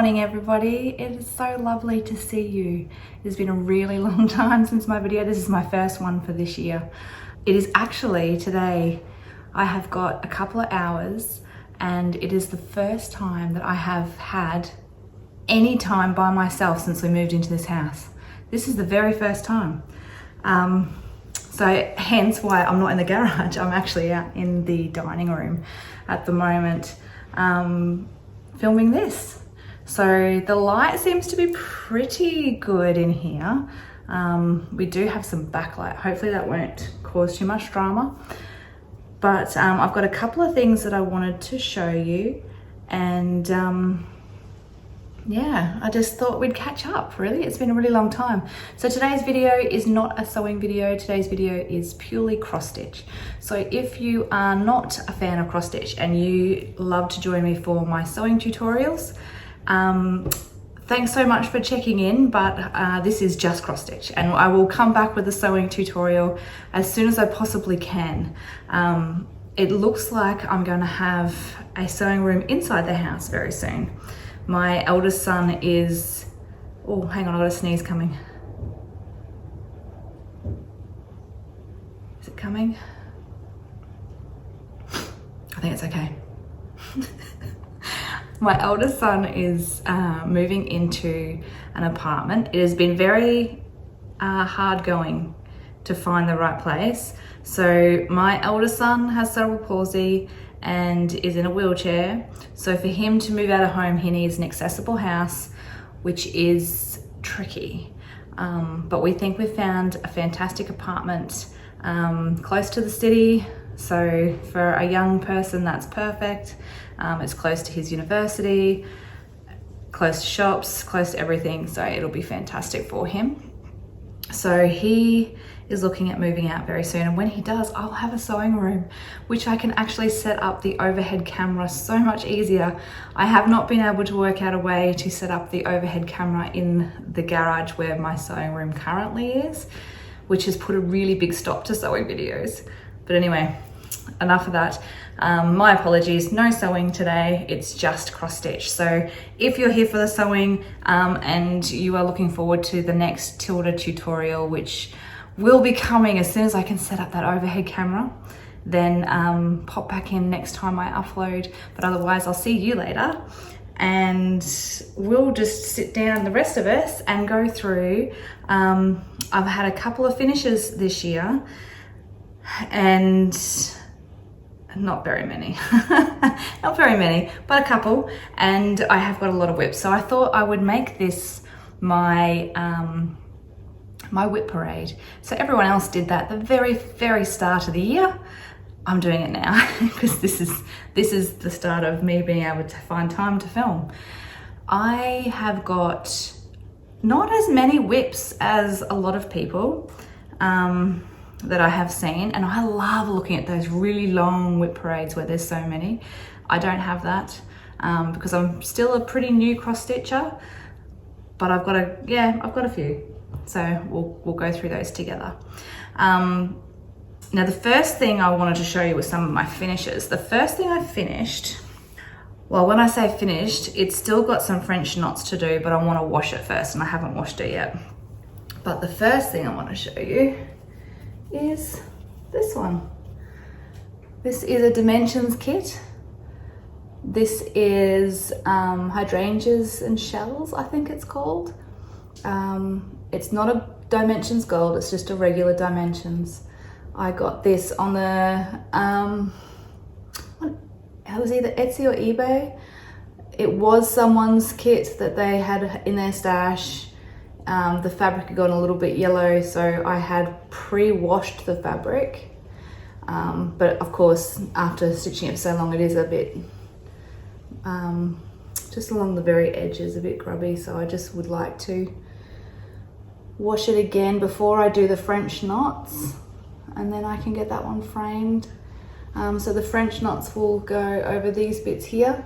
morning everybody. It is so lovely to see you. It's been a really long time since my video. This is my first one for this year. It is actually today. I have got a couple of hours and it is the first time that I have had any time by myself since we moved into this house. This is the very first time. So hence why I'm not in the garage. I'm actually out in the dining room at the moment filming this. So the light seems to be pretty good in here. We do have some backlight. Hopefully that won't cause too much drama. But I've got a couple of things that I wanted to show you, and yeah, I just thought we'd catch up, really. It's been a really long time. So today's video is not a sewing video. Today's video is purely cross stitch. So if you are not a fan of cross stitch and you love to join me for my sewing tutorials, thanks so much for checking in, but this is just cross stitch, and I will come back with a sewing tutorial as soon as I possibly can. It looks like I'm going to have a sewing room inside the house very soon. My eldest son is, oh, hang on, I've got a sneeze coming. Is it coming? I think it's okay. My eldest son is moving into an apartment. It has been very hard going to find the right place. So my eldest son has cerebral palsy and is in a wheelchair. So for him to move out of home, he needs an accessible house, which is tricky. But we think we've found a fantastic apartment close to the city. So for a young person, that's perfect. It's close to his university, close to shops, close to everything. So it'll be fantastic for him. So he is looking at moving out very soon. And when he does, I'll have a sewing room, which I can actually set up the overhead camera so much easier. I have not been able to work out a way to set up the overhead camera in the garage where my sewing room currently is, which has put a really big stop to sewing videos. But anyway, enough of that. My apologies, no sewing today, it's just cross stitch. So if you're here for the sewing and you are looking forward to the next Tilda tutorial, which will be coming as soon as I can set up that overhead camera, then pop back in next time I upload. But otherwise I'll see you later, and we'll just sit down, the rest of us, and go through. I've had a couple of finishes this year, and not very many, not very many, but a couple, and I have got a lot of WIP. So I thought I would make this my my WIP parade. So everyone else did that the very start of the year. I'm doing it now because this is the start of me being able to find time to film. I have got not as many WIPs as a lot of people that I have seen, and I love looking at those really long WIP parades where there's so many. I don't have that because I'm still a pretty new cross stitcher, but I've got a few. So we'll go through those together. Now the first thing I wanted to show you was some of my finishes. The first thing I finished, well, when I say finished, it's still got some French knots to do, but I want to wash it first, and I haven't washed it yet. But the first thing I want to show you is this one. This is a dimensions kit. This is hydrangeas and shells, I think it's called. It's not a dimensions gold, it's just a regular dimensions. I got this on the it was either Etsy or eBay. It was someone's kit that they had in their stash. The fabric had gone a little bit yellow, so I had pre-washed the fabric. But of course, after stitching it for so long, it is a bit, just along the very edges, a bit grubby. So I just would like to wash it again before I do the French knots, and then I can get that one framed. So the French knots will go over these bits here,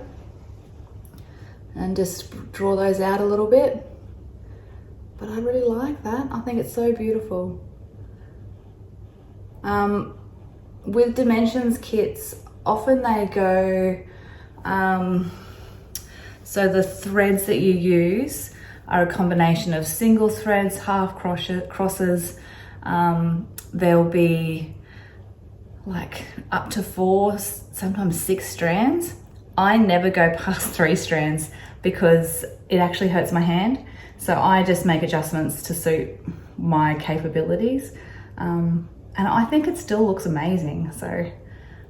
and just draw those out a little bit. But I really like that. I think it's so beautiful. With dimensions kits, often they go So the threads that you use are a combination of single threads, half crosses. There'll be like up to 4, sometimes 6 strands. I never go past 3 strands because it actually hurts my hand. So I just make adjustments to suit my capabilities. And I think it still looks amazing. So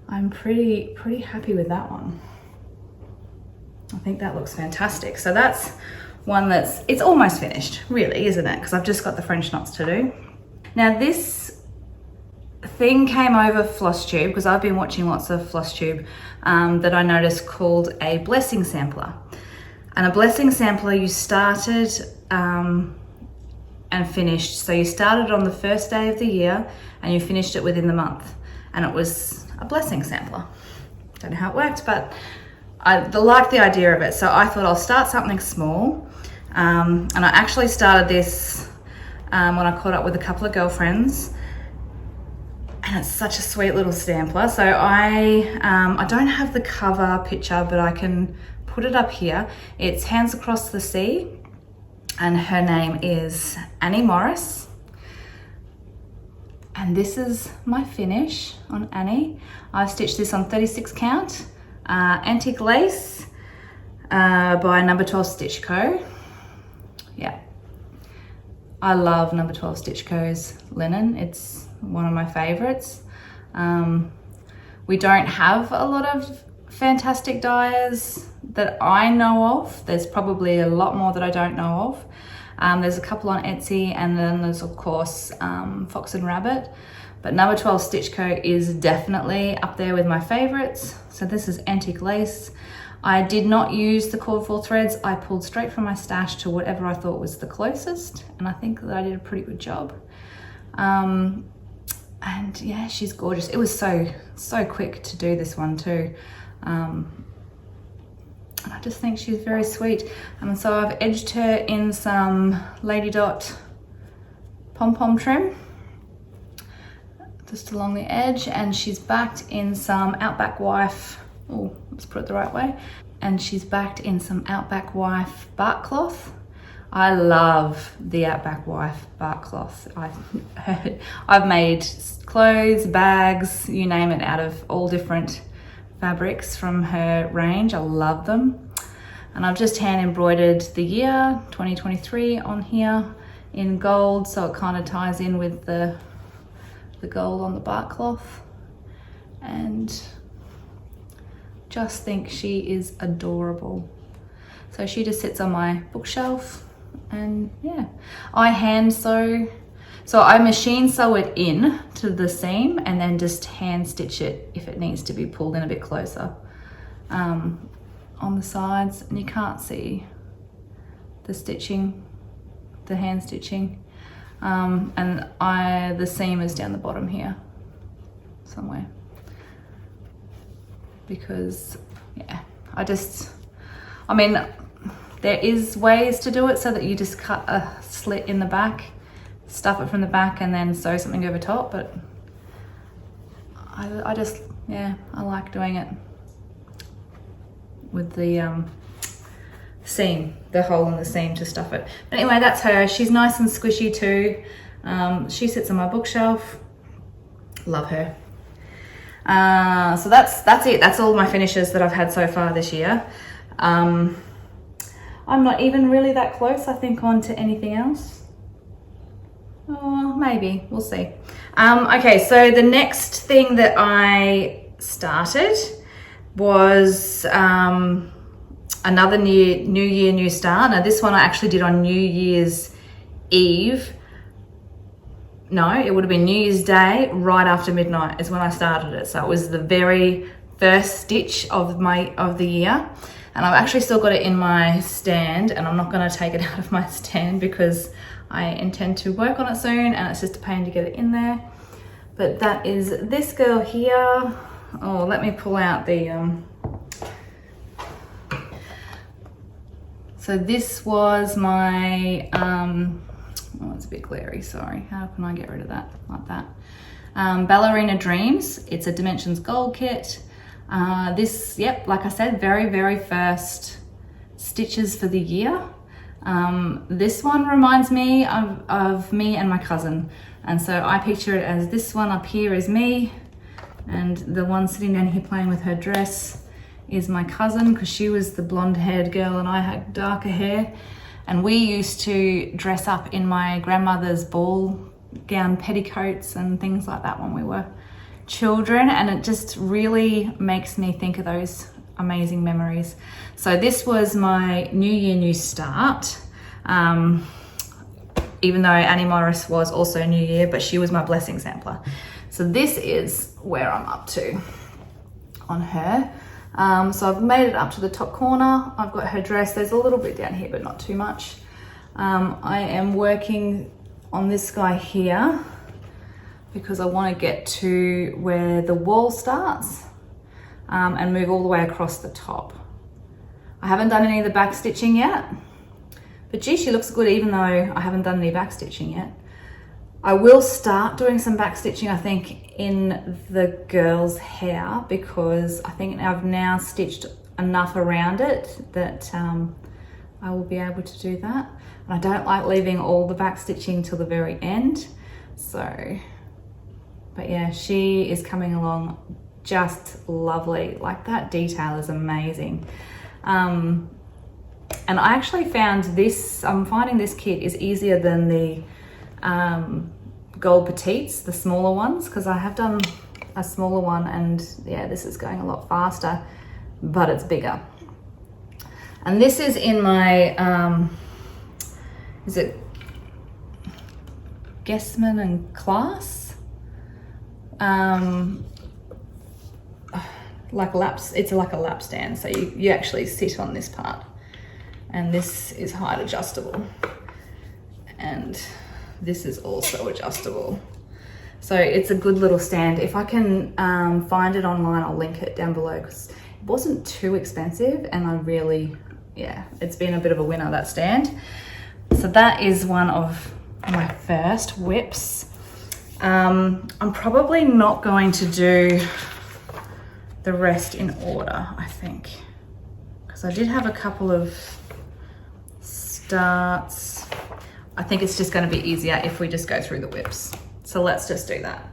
I'm pretty happy with that one. I think that looks fantastic. So that's one it's almost finished, really, isn't it? Because I've just got the French knots to do. Now this thing came over floss tube because I've been watching lots of floss tube that I noticed called a blessing sampler. And a blessing sampler, you started and finished. So you started on the first day of the year and you finished it within the month. And it was a blessing sampler. Don't know how it worked, but I like the idea of it. So I thought I'll start something small. And I actually started this when I caught up with a couple of girlfriends. And it's such a sweet little sampler. So I don't have the cover picture, but I can put it up here. It's Hands Across the Sea, and her name is Annie Morris. And this is my finish on Annie. I've stitched this on 36 count, antique lace by Number 12 Stitch Co. Yeah, I love Number 12 Stitch Co.'s linen. It's one of my favorites. We don't have a lot of fantastic dyers that I know of. There's probably a lot more that I don't know of. There's a couple on Etsy, and then there's of course Fox and Rabbit, but Number 12 Stitch Co. is definitely up there with my favorites. So this is antique lace. I did not use the cord 4 threads. I pulled straight from my stash to whatever I thought was the closest, and I think that I did a pretty good job. And yeah, she's gorgeous. It was so quick to do this one too. I just think she's very sweet. And so I've edged her in some Lady Dot pom-pom trim, just along the edge, and she's backed in some Outback Wife, oh, let's put it the right way, and she's backed in some Outback Wife bark cloth. I love the Outback Wife bark cloth. I've made clothes, bags, you name it, out of all different fabrics from her range. I love them. And I've just hand embroidered the year 2023 on here in gold, so it kind of ties in with the gold on the bark cloth. And just think she is adorable. So she just sits on my bookshelf, and yeah, I hand sew. So I machine sew it in to the seam and then just hand stitch it if it needs to be pulled in a bit closer on the sides. And you can't see the stitching, the hand stitching. And the seam is down the bottom here somewhere, because yeah, I mean, there is ways to do it so that you just cut a slit in the back, stuff it from the back, and then sew something over top, but I just, yeah, I like doing it with the seam, the hole in the seam to stuff it. But anyway, that's her. She's nice and squishy too. She sits on my bookshelf. Love her. So that's it. That's all my finishes that I've had so far this year. I'm not even really that close, I think, on to anything else. Oh, maybe, we'll see. Okay, so the next thing that I started was another New Year, New Start. Now this one I actually did on New Year's Eve. No, it would have been New Year's Day, right after midnight is when I started it. So it was the very first stitch of the year. And I've actually still got it in my stand, and I'm not going to take it out of my stand because I intend to work on it soon, and it's just a pain to get it in there. But that is this girl here. Oh, let me pull out the so this was my oh, it's a bit glary, sorry. How can I get rid of that like that? Ballerina Dreams. It's a Dimensions Gold kit. This, yep, like I said, very first stitches for the year. This one reminds me of me and my cousin. And so I picture it as this one up here is me, and the one sitting down here playing with her dress is my cousin, because she was the blonde haired girl and I had darker hair. And we used to dress up in my grandmother's ball gown petticoats and things like that when we were children, and it just really makes me think of those amazing memories. So this was my New Year, New Start. Even though Annie Morris was also New Year, but she was my blessing sampler. So this is where I'm up to on her. So I've made it up to the top corner. I've got her dress. There's a little bit down here, but not too much. I am working on this guy here because I want to get to where the wall starts and move all the way across the top. I haven't done any of the back stitching yet. But gee, she looks good even though I haven't done any back stitching yet. I will start doing some back stitching, I think, in the girl's hair, because I think I've now stitched enough around it that I will be able to do that. And I don't like leaving all the back stitching till the very end. So, but yeah, she is coming along just lovely. Like, that detail is amazing. And I actually found this, I'm finding this kit is easier than the gold petites, the smaller ones, because I have done a smaller one and yeah, this is going a lot faster, but it's bigger. And this is in my, is it Guessman and Class? Like laps, it's like a lap stand, so you actually sit on this part. And this is height adjustable. And this is also adjustable. So it's a good little stand. If I can find it online, I'll link it down below, because it wasn't too expensive and I really, yeah, it's been a bit of a winner, that stand. So that is one of my first WIPs. I'm probably not going to do the rest in order, I think, because I did have a couple of starts. I think it's just going to be easier if we just go through the WIPs. So let's just do that.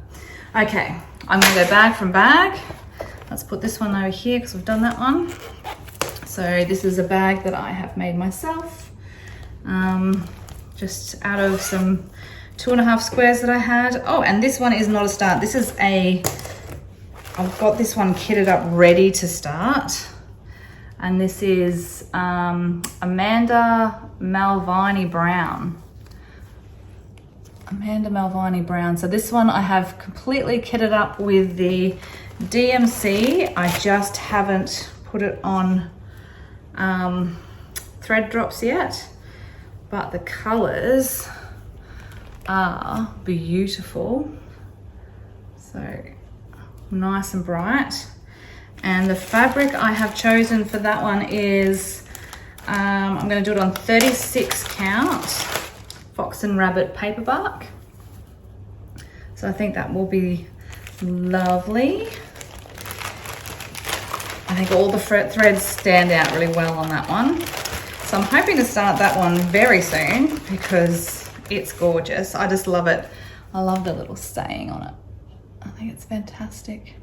Okay, I'm going to go bag from bag. Let's put this one over here because we've done that one. So this is a bag that I have made myself, just out of some 2.5 squares that I had. Oh, and this one is not a start. This is I've got this one kitted up ready to start. And this is Amanda Malvini Brown. Amanda Malvini Brown. So this one I have completely kitted up with the DMC. I just haven't put it on thread drops yet, but the colors are beautiful. So nice and bright. And the fabric I have chosen for that one is, I'm going to do it on 36 count Fox and Rabbit paperback. So I think that will be lovely. I think all the threads stand out really well on that one. So I'm hoping to start that one very soon because it's gorgeous. I just love it. I love the little staying on it. I think it's fantastic.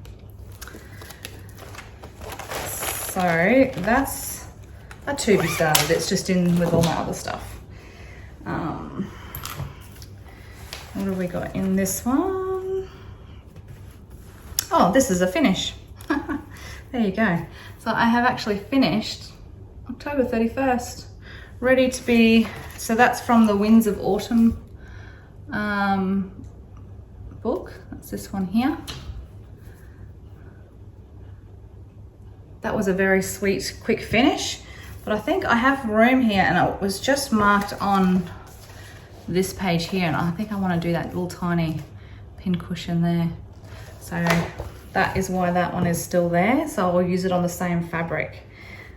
So that's a to be started. It's just in with all my other stuff. What have we got in this one? Oh, this is a finish. There you go. So I have actually finished October 31st, ready to be, so that's from the Winds of Autumn book. That's this one here. That was a very sweet, quick finish, but I think I have room here, and it was just marked on this page here, and I think I want to do that little tiny pin cushion there. So that is why that one is still there. So I'll use it on the same fabric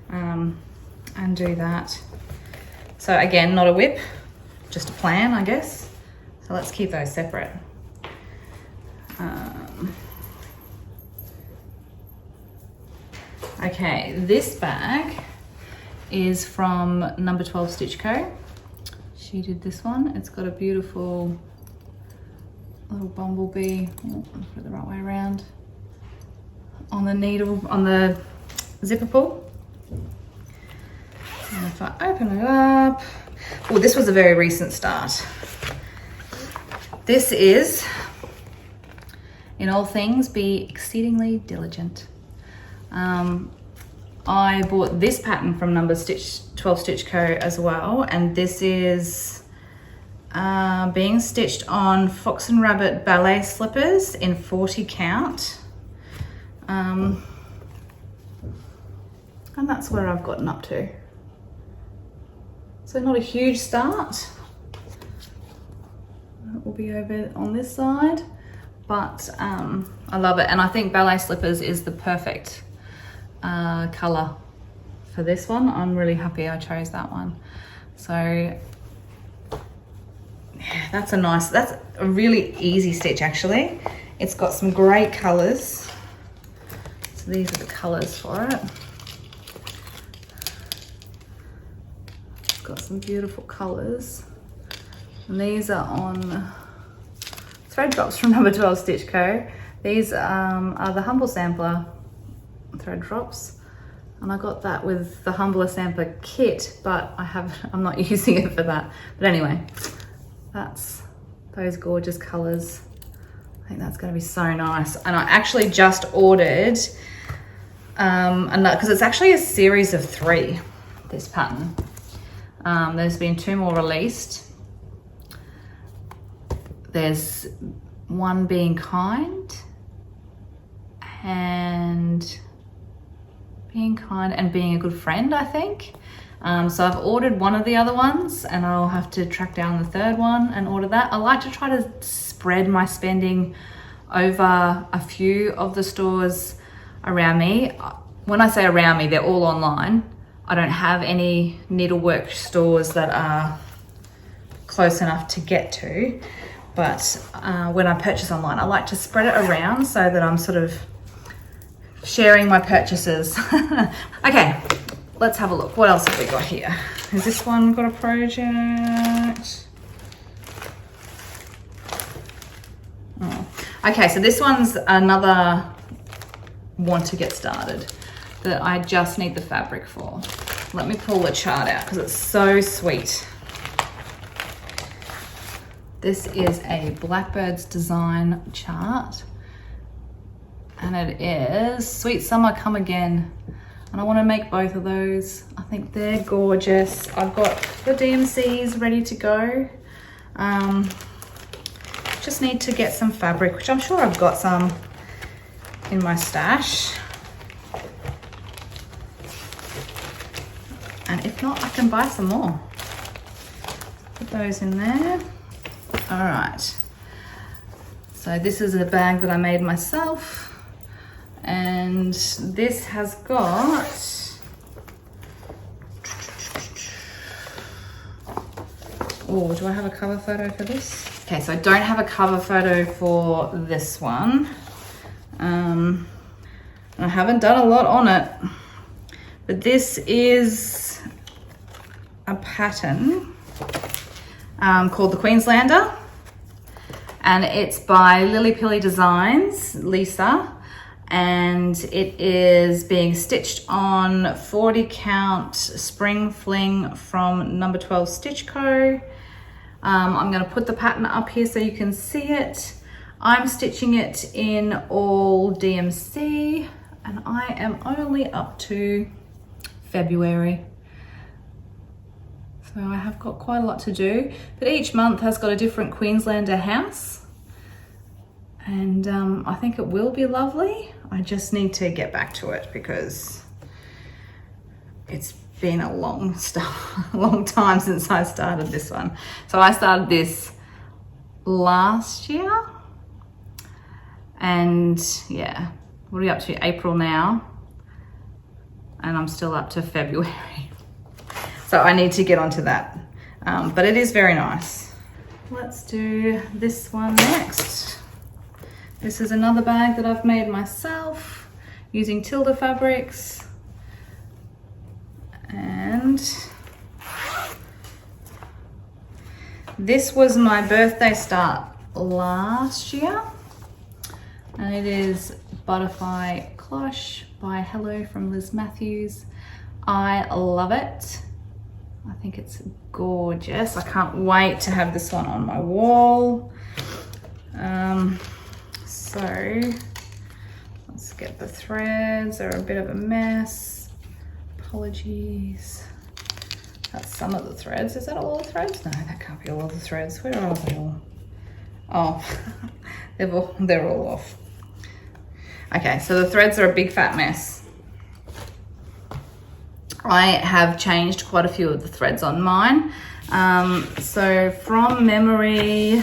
and do that. So again, not a WIP, just a plan, I guess. So let's keep those separate. Okay, this bag is from number 12 Stitch Co. She did this one. It's got a beautiful little bumblebee, oh, put it the right way around, on the needle, on the zipper pull. And if I open it up, oh, this was a very recent start. This is, in all things, be exceedingly diligent. I bought this pattern from number 12 Stitch Co as well, and this is being stitched on Fox and Rabbit ballet slippers in 40 count. And that's where I've gotten up to. So not a huge start. It will be over on this side, but I love it. And I think ballet slippers is the perfect color for this one. I'm really happy I chose that one. So yeah, that's a really easy stitch actually. It's got some great colors. So these are the colors for it. It's got some beautiful colors. And these are on thread drops from number 12 Stitch Co. These are the Humble Sampler thread drops, and I got that with the Humbler Sampler kit, but I'm not using it for that. But anyway, that's those gorgeous colors. I think that's going to be so nice. And I actually just ordered because it's actually a series of 3, this pattern. There's been 2 more released. There's one being kind and being a good friend, I think. So I've ordered one of the other ones, and I'll have to track down the 3rd one and order that. I like to try to spread my spending over a few of the stores around me. When I say around me, they're all online. I don't have any needlework stores that are close enough to get to. But when I purchase online, I like to spread it around so that I'm sort of sharing my purchases. Okay, let's have a look. What else have we got here? Has this one got a project? Oh. Okay, so this one's another want to get started that I just need the fabric for. Let me pull the chart out because it's so sweet. This is a Blackbird's Design chart, and it is Sweet Summer Come Again. And I want to make both of those. I think they're gorgeous. I've got the DMCs ready to go. Just need to get some fabric, which I'm sure I've got some in my stash. And if not, I can buy some more. Put those in there. All right, so this is a bag that I made myself, and this has got oh, do I have a cover photo for this? Okay, so I don't have a cover photo for this one. I haven't done a lot on it, but this is a pattern called the Queenslander, and it's by Lily Pilly Designs, Lisa, and it is being stitched on 40 count spring fling from number 12 Stitch Co. I'm going to put the pattern up here so you can see it. I'm stitching it in all DMC, and I am only up to February. So I have got quite a lot to do, but each month has got a different Queenslander house, and I think it will be lovely. I just need to get back to it because it's been a long time since I started this one. So I started this last year, and yeah, what are we up to? April now, and I'm still up to February. So I need to get onto that, but it is very nice. Let's do this one next. This is another bag that I've made myself using Tilda fabrics, and And this was my birthday start last year, and it is Butterfly Cloche by Hello from Liz Matthews. I love it. I think it's gorgeous. I can't wait to have this one on my wall. So let's get the threads. They're a bit of a mess. Apologies. That's some of the threads. Is that all the threads? No, that can't be all of the threads. Where are they all? Oh, they're all off. Okay, so the threads are a big fat mess. I have changed quite a few of the threads on mine. So from memory,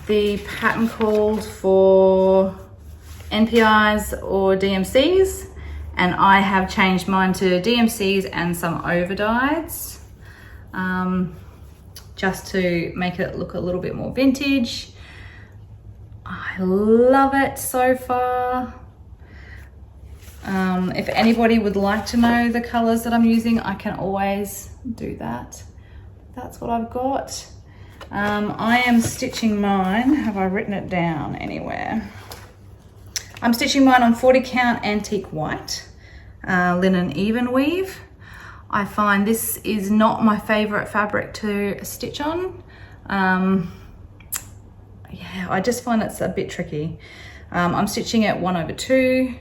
the pattern called for NPIs or DMCs, and I have changed mine to DMCs and some overdyes, just to make it look a little bit more vintage. I love it so far. If anybody would like to know the colors that I'm using, I can always do that. That's what I've got. I am stitching mine. Have I written it down anywhere? I'm stitching mine on 40 count antique white, linen even weave. I find this is not my favorite fabric to stitch on. Yeah, I just find it's a bit tricky. I'm stitching at 1/2,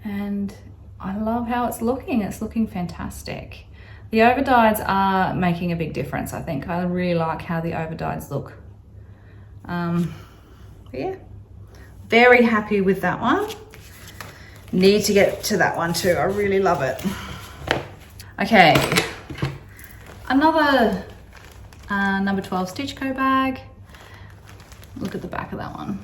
and I love how it's looking. It's looking fantastic. The overdyes are making a big difference, I think. I really like how the overdyes look. Yeah, very happy with that one. Need to get to that one too. I really love it. Okay, another number 12 Stitch Co bag. Look at the back of that one.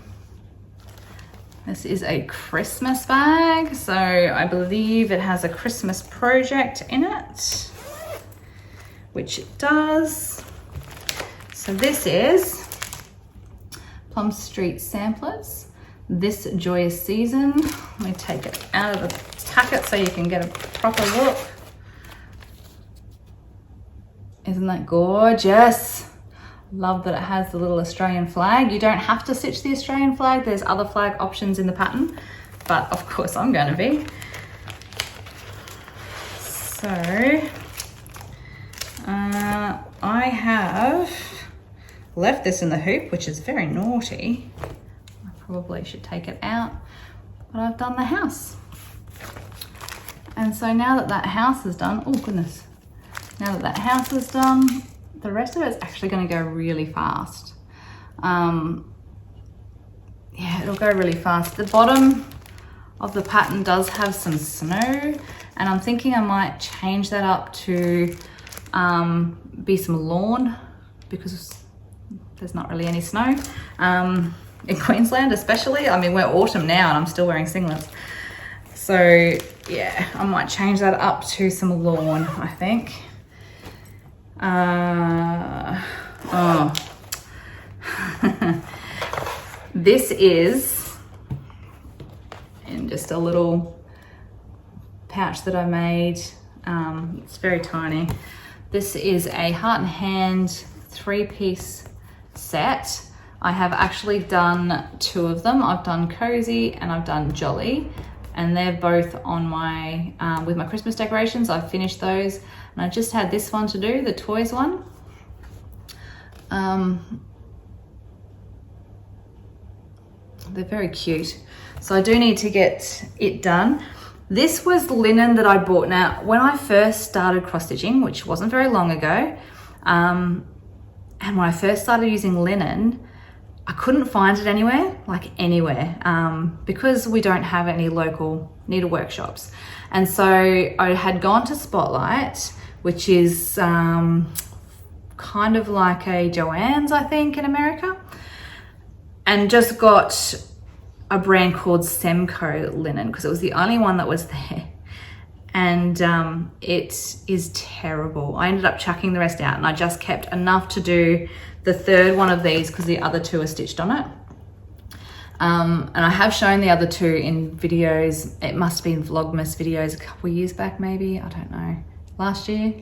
This is a Christmas bag, so I believe it has a Christmas project in it, which it does. So this is Plum Street Samplers, This Joyous Season. Let me take it out of the packet so you can get a proper look. Isn't that gorgeous? Love that it has the little Australian flag. You don't have to stitch the Australian flag. There's other flag options in the pattern, but of course I'm going to be. So I have left this in the hoop, which is very naughty. I probably should take it out, but I've done the house. And so now that that house is done, oh goodness, now that that house is done, the rest of it's actually going to go really fast. Yeah, it'll go really fast. The bottom of the pattern does have some snow, and I'm thinking I might change that up to be some lawn, because there's not really any snow in Queensland especially. I mean, we're autumn now and I'm still wearing singlets. So yeah, I might change that up to some lawn, I think. This is in just a little pouch that I made. It's very tiny. This is a Heart and Hand 3-piece set. I have actually done 2 of them. I've done Cozy and I've done Jolly, and they're both on my with my Christmas decorations. I've finished those, and I just had this one to do, the toys one. They're very cute, so I do need to get it done. This was linen that I bought. Now, when I first started cross stitching, which wasn't very long ago, and when I first started using linen, I couldn't find it anywhere, like anywhere, because we don't have any local needle workshops. And so I had gone to Spotlight, which is kind of like a Joann's, I think, in America, and just got a brand called Semco linen because it was the only one that was there. And it is terrible. I ended up chucking the rest out, and I just kept enough to do the 3rd one of these because the other 2 are stitched on it. And I have shown the other two in videos. It must have been Vlogmas videos a couple of years back, maybe, I don't know, last year.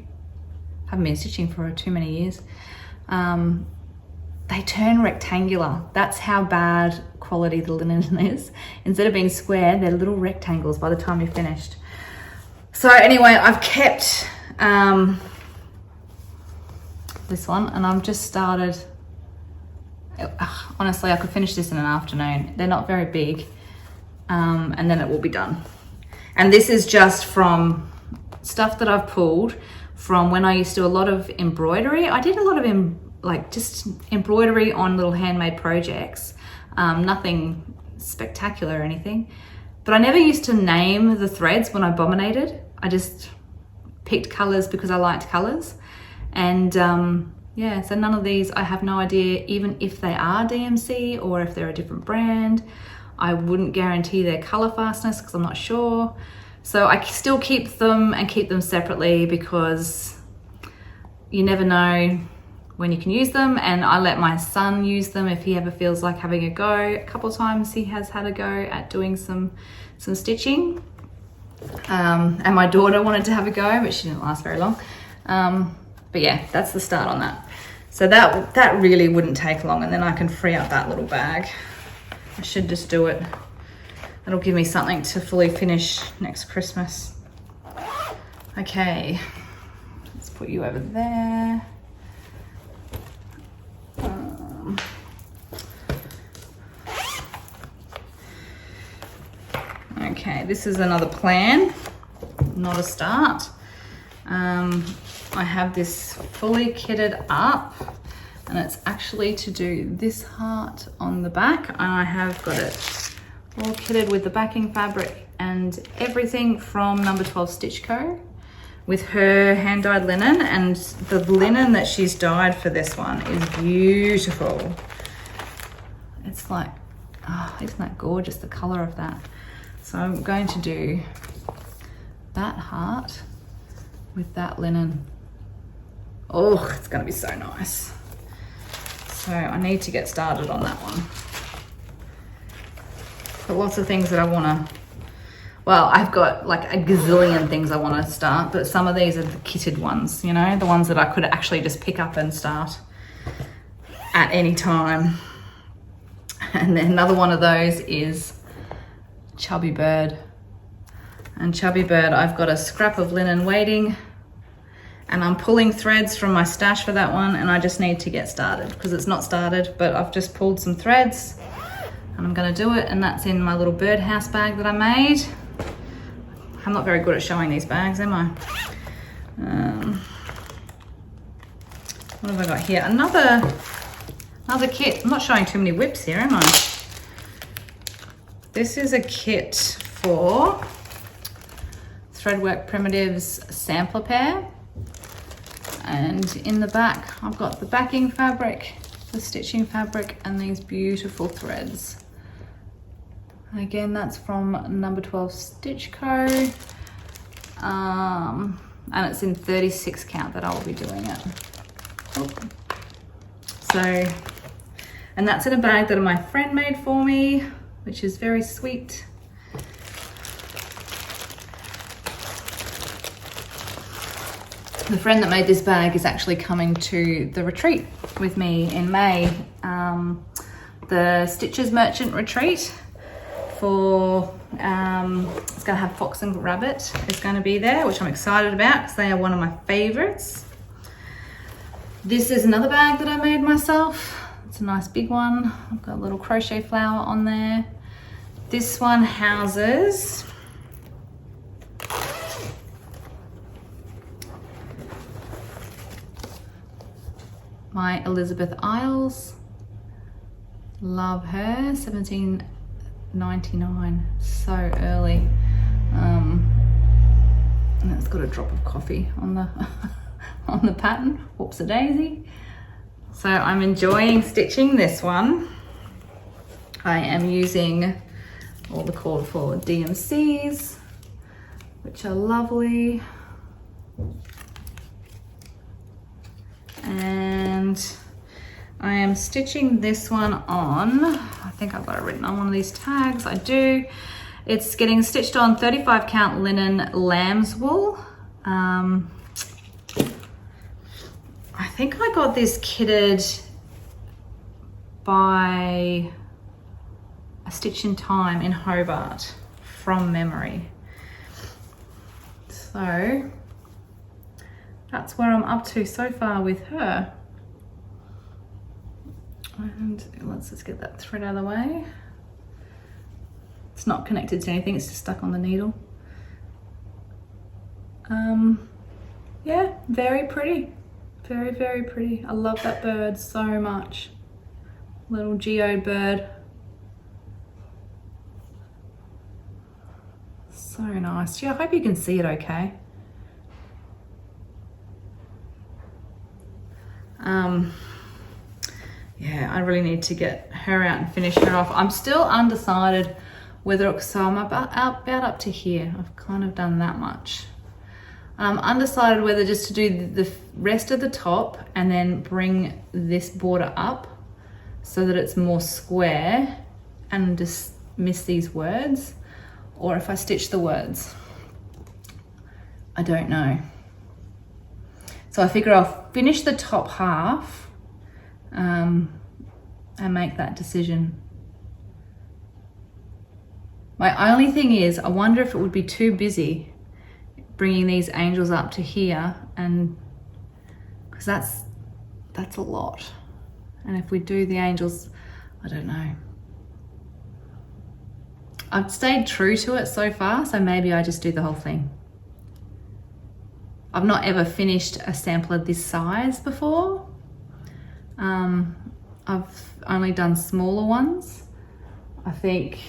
Haven't been stitching for too many years. They turn rectangular. That's how bad quality the linen is. Instead of being square, they're little rectangles by the time you're finished. So anyway, I've kept this one, and I've just started. Honestly, I could finish this in an afternoon. They're not very big, and then it will be done. And this is just from stuff that I've pulled from when I used to do a lot of embroidery. I did a lot of just embroidery on little handmade projects. Nothing spectacular or anything, but I never used to name the threads when I bobbinated. I just picked colors because I liked colors. And yeah, so none of these, I have no idea, even if they are DMC or if they're a different brand. I wouldn't guarantee their color fastness because I'm not sure. So I still keep them and keep them separately because you never know when you can use them, and I let my son use them if he ever feels like having a go. A couple of times he has had a go at doing some stitching. And my daughter wanted to have a go, but she didn't last very long. But yeah, that's the start on that. So that really wouldn't take long, and then I can free up that little bag. I should just do it. That'll give me something to fully finish next Christmas. Okay, let's put you over there. Okay, this is another plan, not a start. I have this fully kitted up, and it's actually to do this heart on the back, and I have got it all kitted with the backing fabric and everything from number 12 Stitch Co. with her hand dyed linen, and the linen that she's dyed for this one is beautiful. It's like, oh, isn't that gorgeous, the color of that? So I'm going to do that heart with that linen. Oh, it's gonna be so nice. So I need to get started on that one. But lots of things that I wanna, well, I've got like a gazillion things I wanna start, but some of these are the kitted ones, you know, the ones that I could actually just pick up and start at any time. And then another one of those is Chubby Bird. And Chubby Bird, I've got a scrap of linen waiting, and I'm pulling threads from my stash for that one, and I just need to get started because it's not started, but I've just pulled some threads and I'm gonna do it, and that's in my little birdhouse bag that I made. I'm not very good at showing these bags, am I? What have I got here? Another kit. I'm not showing too many WIPs here, am I? This is a kit for Threadwork Primitives sampler pair. And in the back, I've got the backing fabric, the stitching fabric, and these beautiful threads. And again, that's from number 12 Stitch Co. And it's in 36 count that I will be doing it. Oh. So, and that's in a bag that my friend made for me, which is very sweet. The friend that made this bag is actually coming to the retreat with me in May. The Stitches Merchant retreat for, it's gonna have Fox and Rabbit is gonna be there, which I'm excited about because they are one of my favorites. This is another bag that I made myself. It's a nice big one. I've got a little crochet flower on there. This one houses my Elizabeth Isles. Love her, 1799, so early. And it's got a drop of coffee on the on the pattern. Whoops a daisy. So I'm enjoying stitching this one. I am using all the called for DMCs, which are lovely. And I am stitching this one on, I think I've got it written on one of these tags, I do. It's getting stitched on 35 count linen lamb's wool. I think I got this kitted by A Stitch in Time in Hobart from memory. So that's where I'm up to so far with her. And let's just get that thread out of the way. It's not connected to anything, it's just stuck on the needle. Yeah, very pretty. Very, very pretty. I love that bird so much. Little geode bird. So nice. Yeah, I hope you can see it okay. Yeah, I really need to get her out and finish her off. I'm still undecided whether, so I'm about up to here. I've kind of done that much. I'm undecided whether just to do the rest of the top and then bring this border up so that it's more square and just miss these words, or if I stitch the words. I don't know. So I figure I'll finish the top half and make that decision. My only thing is, I wonder if it would be too busy bringing these angels up to here, and because that's a lot. And if we do the angels, I don't know. I've stayed true to it so far, so maybe I just do the whole thing. I've not ever finished a sampler this size before. I've only done smaller ones. I think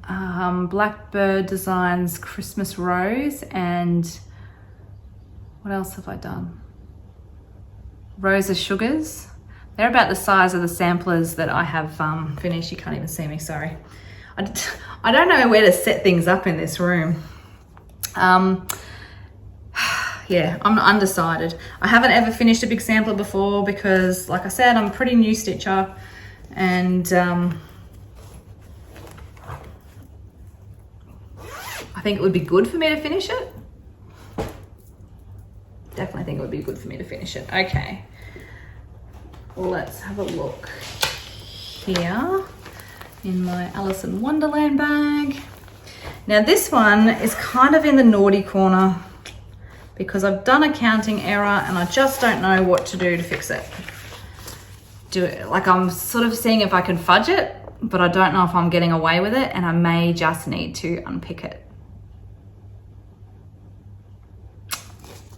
Blackbird Designs Christmas Rose, and what else have I done? Rosa Sugars. They're about the size of the samplers that I have finished. You can't even see me, sorry. I don't know where to set things up in this room. Yeah, I'm undecided. I haven't ever finished a big sampler before because, like I said, I'm a pretty new stitcher, and I think it would be good for me to finish it. Definitely think it would be good for me to finish it. Okay, let's have a look here in my Alice in Wonderland bag. Now this one is kind of in the naughty corner because I've done a counting error and I just don't know what to do to fix it. Like I'm sort of seeing if I can fudge it, but I don't know if I'm getting away with it, and I may just need to unpick it.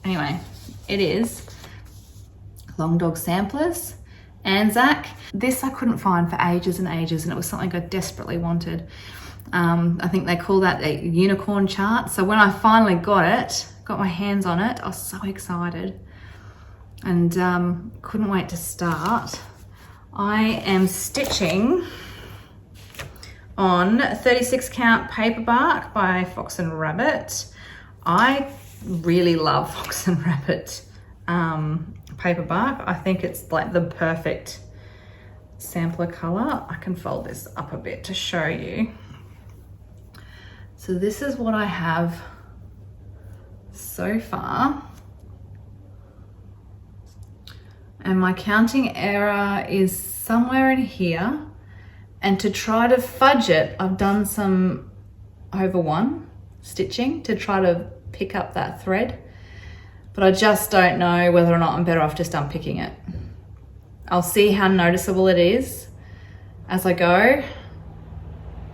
Anyway, it is Long Dog Samplers, Anzac. This I couldn't find for ages and ages, and it was something I desperately wanted. I think they call that a unicorn chart. So when I finally got my hands on it, I was so excited and couldn't wait to start. I am stitching on 36 count paper bark by Fox and Rabbit. I really love Fox and Rabbit paper bark. I think it's like the perfect sampler color. I can fold this up a bit to show you. So this is what I have so far. And my counting error is somewhere in here. And to try to fudge it, I've done some over one stitching to try to pick up that thread. But I just don't know whether or not I'm better off just unpicking it. I'll see how noticeable it is as I go.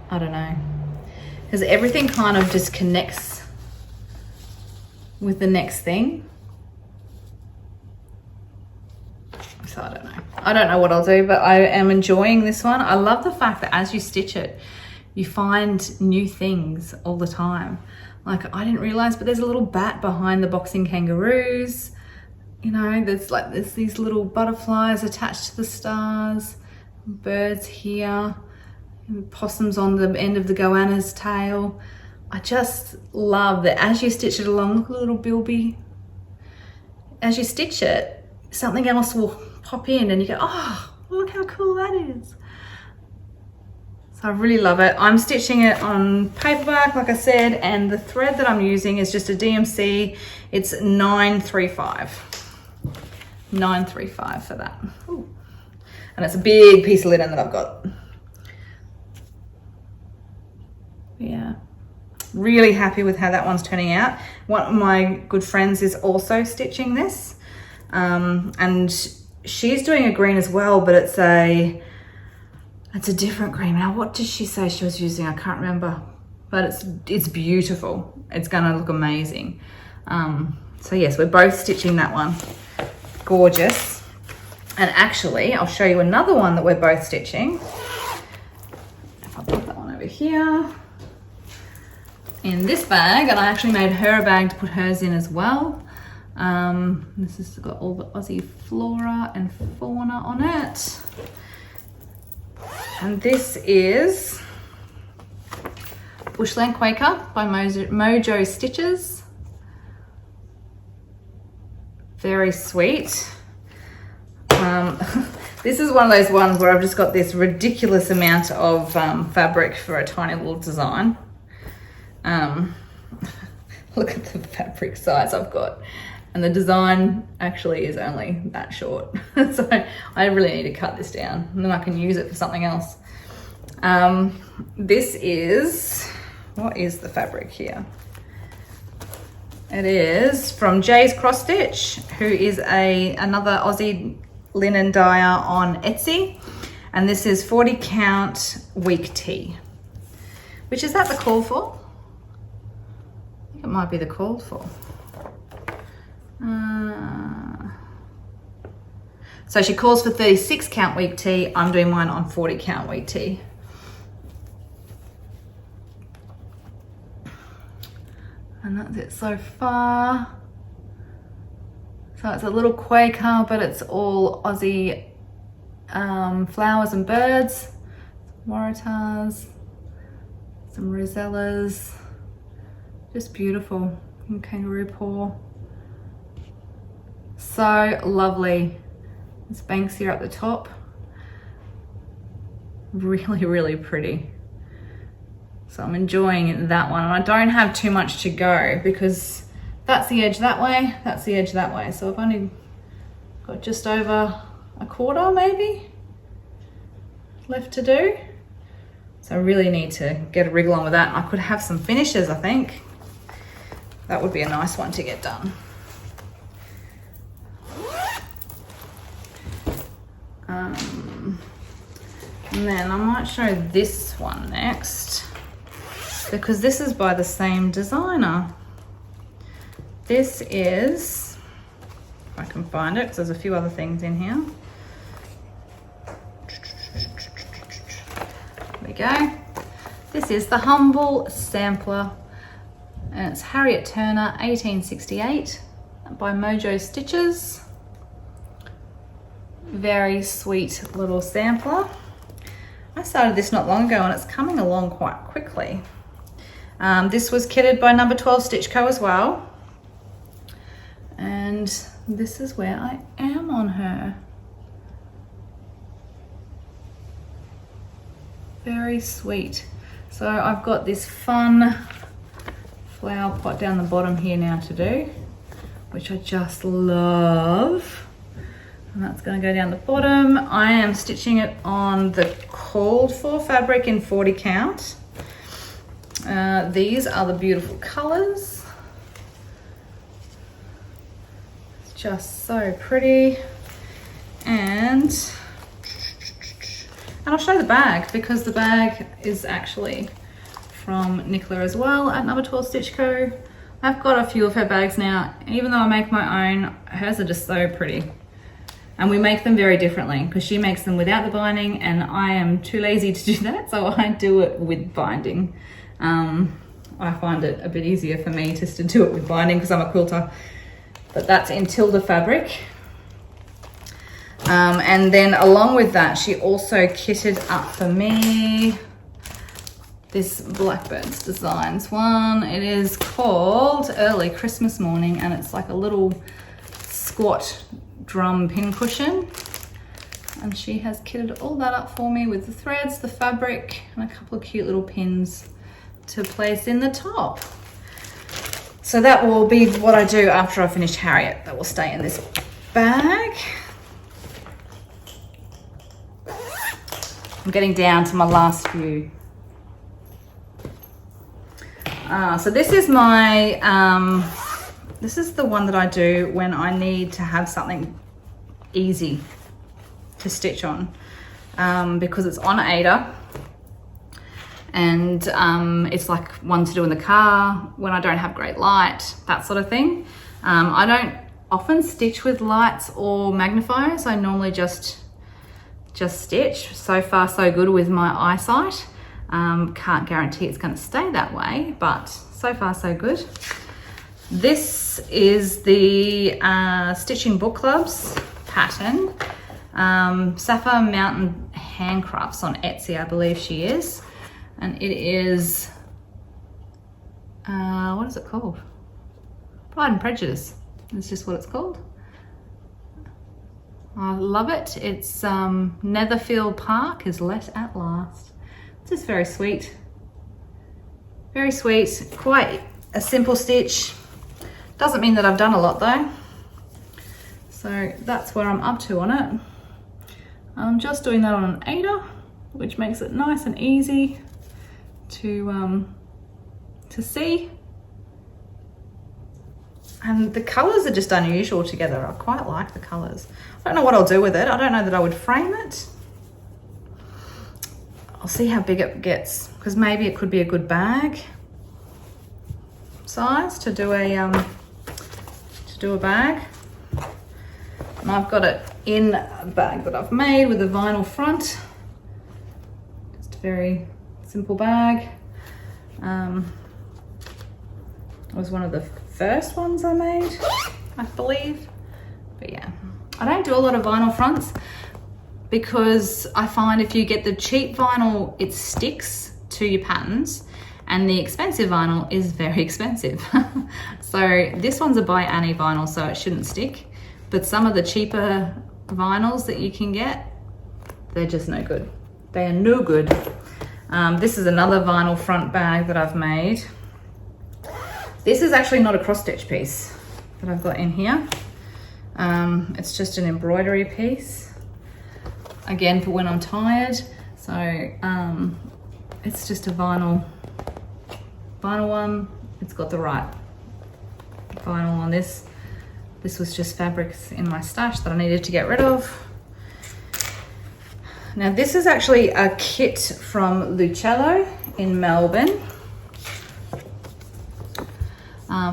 I don't know. Because everything kind of just connects with the next thing. So I don't know. I don't know what I'll do, but I am enjoying this one. I love the fact that as you stitch it, you find new things all the time. Like I didn't realize, but there's a little bat behind the boxing kangaroos. You know, there's these little butterflies attached to the stars, birds here, and possums on the end of the goanna's tail. I just love that as you stitch it along, look at the little bilby. As you stitch it, something else will pop in and you go, oh, look how cool that is. So I really love it. I'm stitching it on paperback, like I said, and the thread that I'm using is just a DMC. It's 935. 935 for that. Ooh. And it's a big piece of linen that I've got. Yeah, really happy with how that one's turning out. One of my good friends is also stitching this, and she's doing a green as well, but it's a different green. Now, what did she say she was using? I can't remember, but it's beautiful. It's gonna look amazing. So yes, we're both stitching that one. Gorgeous. And actually, I'll show you another one that we're both stitching. If I put that one over here. In this bag, and I actually made her a bag to put hers in as well. This has got all the Aussie flora and fauna on it. And this is Bushland Quaker by Mojo Stitches. Very sweet. This is one of those ones where I've just got this ridiculous amount of fabric for a tiny little design. Look at the fabric size I've got, and the design actually is only that short. So I really need to cut this down and then I can use it for something else. This is, what is the fabric here? It is from Jay's Cross Stitch, who is another Aussie linen dyer on Etsy, and this is 40 count week tee, which is that the call for? I think it might be the call for. So she calls for 36 count week tee. I'm doing mine on 40 count week tee. And that's it so far. So it's a little Quaker, but it's all Aussie flowers and birds, waratahs, some rosellas, just beautiful, and kangaroo paw. So lovely. This Banksia at the top, really, really pretty. So I'm enjoying that one. And I don't have too much to go because that's the edge that way, that's the edge that way. So I've only got just over a quarter maybe left to do. So I really need to get a wriggle on with that. I could have some finishes, I think. That would be a nice one to get done. And then I might show this one next, because this is by the same designer. This is, if I can find it, because there's a few other things in here. There we go. This is the Humble Sampler, and it's Harriet Turner 1868 by Mojo Stitches. Very sweet little sampler. I started this not long ago and it's coming along quite quickly. This was kitted by Number 12 Stitch Co as well. And this is where I am on her. Very sweet. So I've got this fun flower pot down the bottom here now to do, which I just love. And that's going to go down the bottom. I am stitching it on the called for fabric in 40 count. These are the beautiful colors. It's just so pretty. And I'll show the bag, because the bag is actually from Nicola as well at Number 12 Stitch Co. I've got a few of her bags now, and even though I make my own, hers are just so pretty. And we make them very differently, because she makes them without the binding and I am too lazy to do that, so I do it with binding. I find it a bit easier for me just to do it with binding because I'm a quilter. But that's in Tilda fabric. And then along with that, she also kitted up for me this Blackbird's Designs one. It is called Early Christmas Morning, and it's like a little squat drum pin cushion. And she has kitted all that up for me with the threads, the fabric, and a couple of cute little pins to place in the top. So that will be what I do after I finish Harriet. That will stay in this bag. I'm getting down to my last few. So this is my, this is the one that I do when I need to have something easy to stitch on, because it's on Ada, and it's like one to do in the car when I don't have great light, that sort of thing. I don't often stitch with lights or magnifiers. I normally just stitch. So far so good with my eyesight. Can't guarantee it's going to stay that way, but so far so good. This is the Stitching Book Club's pattern. Sapphire Mountain Handcrafts on Etsy, I believe she is. And it is, what is it called? Pride and Prejudice. It's just what it's called. I love it. It's Netherfield Park is let at last. It's just very sweet. Very sweet. Quite a simple stitch. Doesn't mean that I've done a lot though. So that's where I'm up to on it. I'm just doing that on an Ada, which makes it nice and easy to see. And the colours are just unusual together. I quite like the colours. I don't know what I'll do with it. I don't know that I would frame it. I'll see how big it gets, because maybe it could be a good bag size to do a bag. And I've got it in a bag that I've made with a vinyl front. Just a very simple bag. It was one of the first ones I made, I believe. But yeah, I don't do a lot of vinyl fronts because I find if you get the cheap vinyl, it sticks to your patterns, and the expensive vinyl is very expensive. So this one's a by Annie vinyl, so it shouldn't stick. But some of the cheaper vinyls that you can get, they're just no good. They are no good. This is another vinyl front bag that I've made. This is actually not a cross stitch piece that I've got in here. It's just an embroidery piece. Again, for when I'm tired. So it's just a vinyl one. It's got the right vinyl on this. This was just fabrics in my stash that I needed to get rid of. Now this is actually a kit from Lucello in Melbourne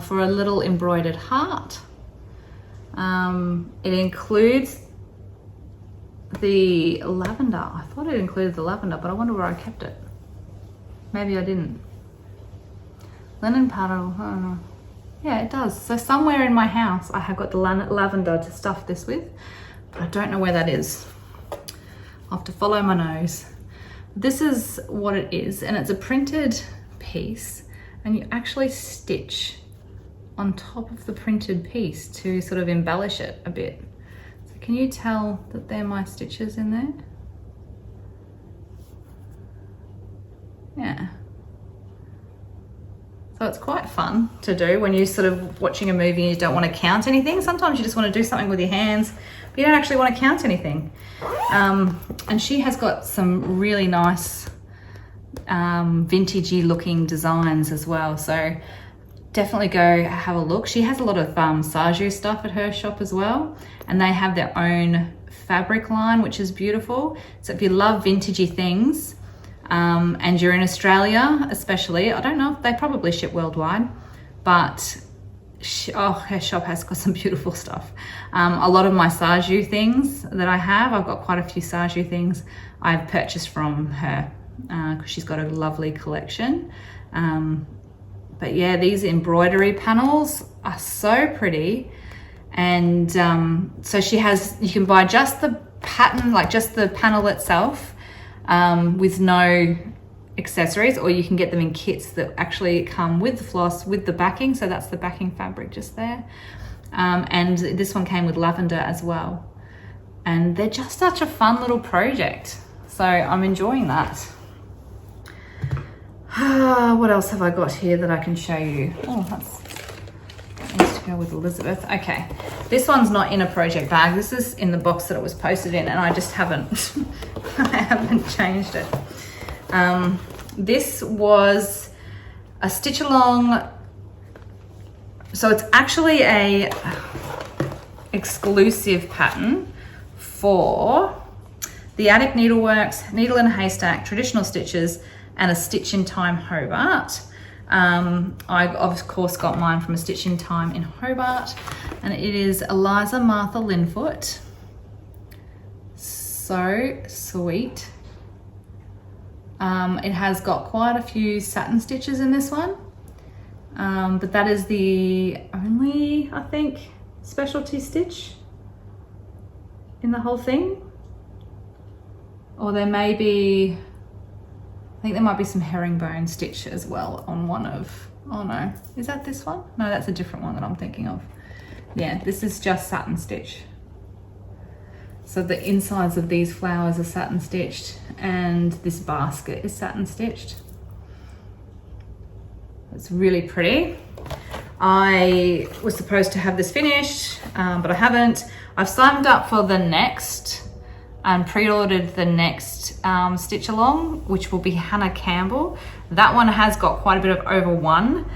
for a little embroidered heart. It includes the lavender. I thought it included the lavender, but I wonder where I kept it. Maybe I didn't. Linen pattern, I don't know. Yeah, it does. So somewhere in my house, I have got the lavender to stuff this with, but I don't know where that is. I'll have to follow my nose. This is what it is, and it's a printed piece, and you actually stitch on top of the printed piece to sort of embellish it a bit. So can you tell that they're my stitches in there? Yeah. So it's quite fun to do when you're sort of watching a movie and you don't want to count anything. Sometimes you just want to do something with your hands, but you don't actually want to count anything. And she has got some really nice vintagey looking designs as well. So definitely go have a look. She has a lot of Saju stuff at her shop as well. And they have their own fabric line, which is beautiful. So if you love vintagey things, and you're in Australia especially, I don't know if they probably ship worldwide, but her shop has got some beautiful stuff. A lot of my Saju things that I have, I've got quite a few Saju things I've purchased from her because she's got a lovely collection. But yeah, these embroidery panels are so pretty. And so she has, you can buy just the pattern, like just the panel itself, with no accessories, or you can get them in kits that actually come with the floss, with the backing. So that's the backing fabric just there. And this one came with lavender as well. and they're just such a fun little project. So I'm enjoying that. What else have I got here that I can show you? Oh, that needs to go with Elizabeth. Okay, this one's not in a project bag. This is in the box that it was posted in, and I just haven't, I haven't changed it. This was a stitch along. So it's actually a exclusive pattern for the Attic Needleworks, Needle in a Haystack, Traditional Stitches, and a Stitch in Time Hobart. I of course got mine from a Stitch in Time in Hobart, and it is Eliza Martha Linfoot. So sweet. It has got quite a few satin stitches in this one, but that is the only, I think, specialty stitch in the whole thing. Or there may be, I think there might be some herringbone stitch as well on one of, oh no, is that this one? No, that's a different one that I'm thinking of. Yeah, this is just satin stitch. So the insides of these flowers are satin stitched, and this basket is satin stitched. It's really pretty. I was supposed to have this finished, but I haven't. I've signed up for the next and pre-ordered the next stitch along, which will be Hannah Campbell. That one has got quite a bit of over one,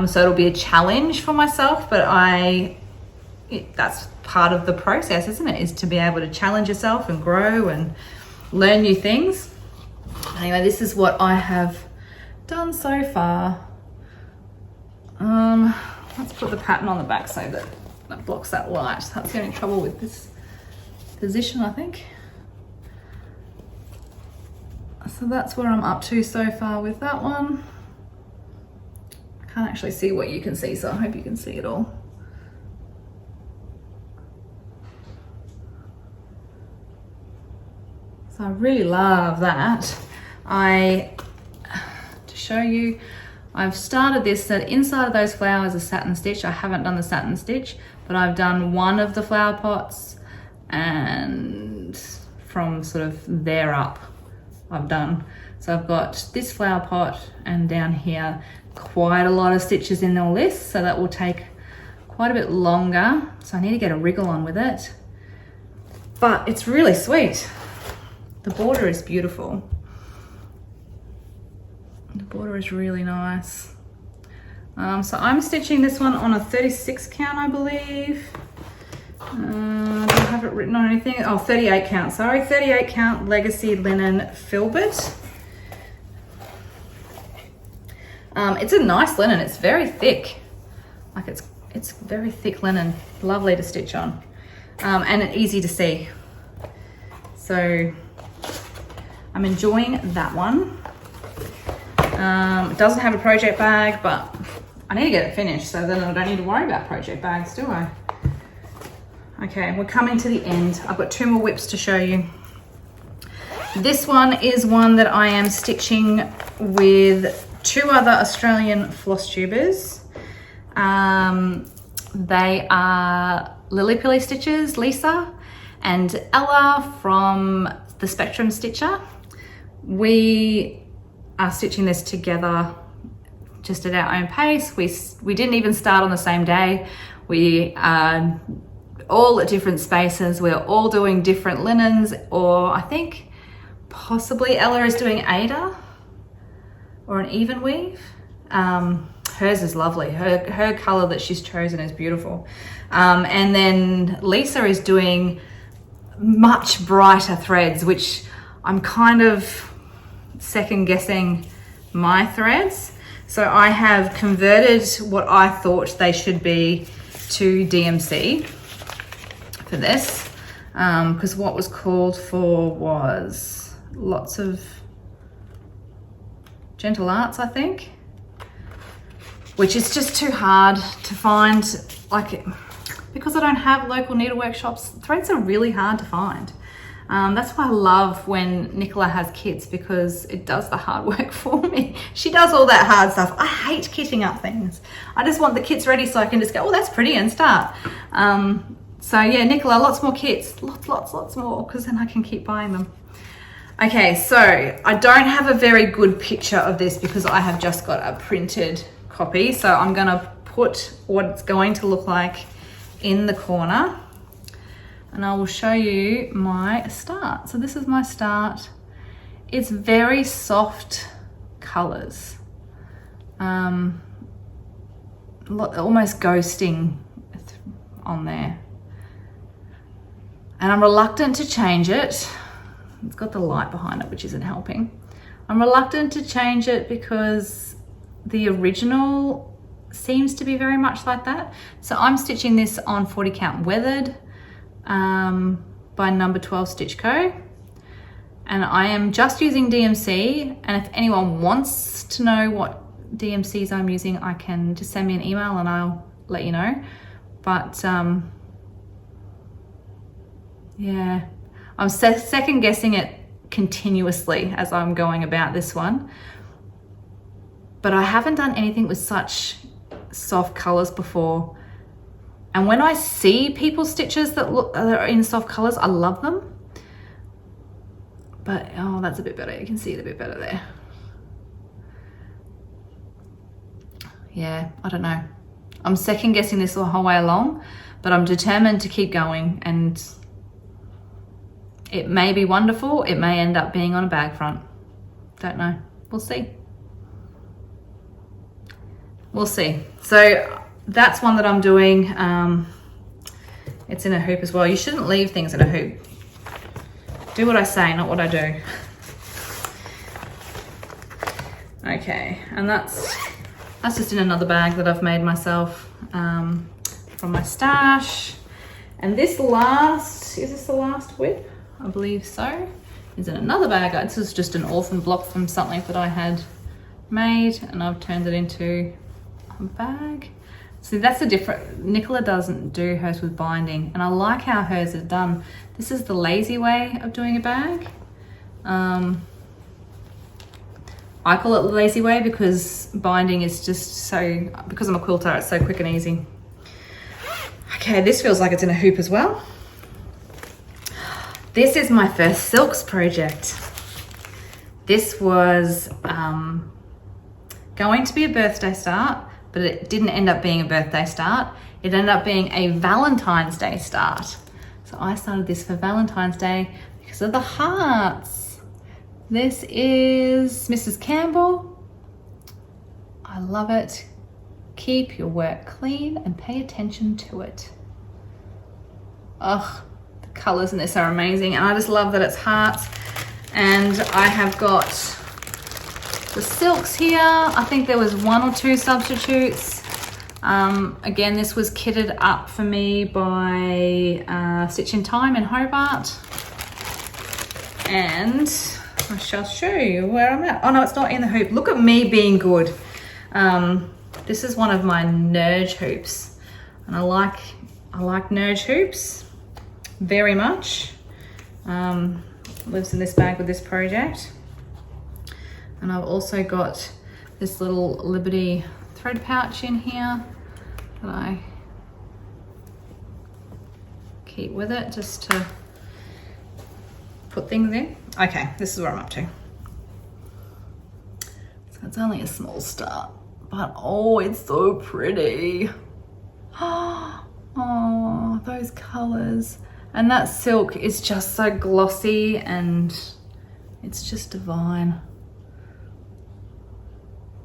so it'll be a challenge for myself, but that's part of the process, isn't it? Is to be able to challenge yourself and grow and learn new things. Anyway, this is what I have done so far. Let's put the pattern on the back so that blocks that light. That's the only trouble with this position, I think. So that's where I'm up to so far with that one. I can't actually see what you can see, so I hope you can see it all. So I really love that. To show you, I've started this, that inside of those flowers are satin stitch. I haven't done the satin stitch, but I've done one of the flower pots, and from sort of there up I've done. So I've got this flower pot, and down here quite a lot of stitches in all this, so that will take quite a bit longer. So I need to get a wriggle on with it, but it's really sweet. The border is beautiful. The border is really nice. So I'm stitching this one on a 36 count, I believe. Do I have it written on anything? Oh, 38 count, sorry. 38 count Legacy Linen Filbert. It's a nice linen. It's very thick. Like it's very thick linen. Lovely to stitch on. And easy to see. So I'm enjoying that one. It doesn't have a project bag, but I need to get it finished, so then I don't need to worry about project bags, do I? Okay, we're coming to the end. I've got 2 more WIPs to show you. This one is one that I am stitching with 2 other Australian floss tubers. They are Lily Pilly Stitches, Lisa, and Ella from the Spectrum Stitcher. We are stitching this together just at our own pace. We didn't even start on the same day. We are all at different spaces. We're all doing different linens, or I think possibly Ella is doing Ada or an even weave. Hers is lovely. Her color that she's chosen is beautiful. And then Lisa is doing much brighter threads, which I'm kind of second guessing my threads. So I have converted what I thought they should be to DMC for this, because what was called for was lots of Gentle Arts, I think, which is just too hard to find. Because I don't have local needlework shops, threads are really hard to find. That's why I love when Nicola has kits, because it does the hard work for me. She does all that hard stuff. I hate kitting up things. I just want the kits ready so I can just go, oh, that's pretty, and start. So yeah, Nicola, lots more kits, lots more, because then I can keep buying them. Okay, so I don't have a very good picture of this because I have just got a printed copy. So I'm gonna put what it's going to look like in the corner, and I will show you my start. So this is my start. It's very soft colors, almost ghosting on there. And I'm reluctant to change it. It's got the light behind it, which isn't helping. I'm reluctant to change it because the original seems to be very much like that. So I'm stitching this on 40 count weathered by number 12 Stitch Co. And I am just using DMC. And if anyone wants to know what DMCs I'm using, I can just send me an email and I'll let you know. But yeah, I'm second guessing it continuously as I'm going about this one. But I haven't done anything with such soft colors before. And when I see people's stitches that are in soft colors, I love them. But, oh, that's a bit better. You can see it a bit better there. Yeah, I don't know. I'm second guessing this the whole way along, but I'm determined to keep going, and it may be wonderful. It may end up being on a bag front. Don't know. We'll see. We'll see. So that's one that I'm doing. It's in a hoop as well. You shouldn't leave things in a hoop. Do what I say, not what I do. Okay, and that's just in another bag that I've made myself from my stash. And this last, is this the last WIP? I believe so. Is in another bag. This is just an orphan block from something that I had made, and I've turned it into a bag. See, that's the different. Nicola doesn't do hers with binding, and I like how hers is done. This is the lazy way of doing a bag. I call it the lazy way because binding is just so, because I'm a quilter, it's so quick and easy. Okay, this feels like it's in a hoop as well. This is my first silks project. This was going to be a birthday start, but it didn't end up being a birthday start. It ended up being a Valentine's Day start. So I started this for Valentine's Day because of the hearts. This is Mrs. Campbell. I love it. Keep your work clean and pay attention to it. Ugh, the colors in this are amazing. And I just love that it's hearts. And I have got the silks here. I think there was 1 or 2 substitutes. Again, this was kitted up for me by Stitch in Time in Hobart. And I shall show you where I'm at. Oh no, it's not in the hoop. Look at me being good. This is one of my Nerge hoops. And I like Nerge hoops very much. Lives in this bag with this project. And I've also got this little Liberty thread pouch in here that I keep with it just to put things in. Okay, this is where I'm up to. So it's only a small start, but oh, it's so pretty. Oh, those colors. And that silk is just so glossy and it's just divine.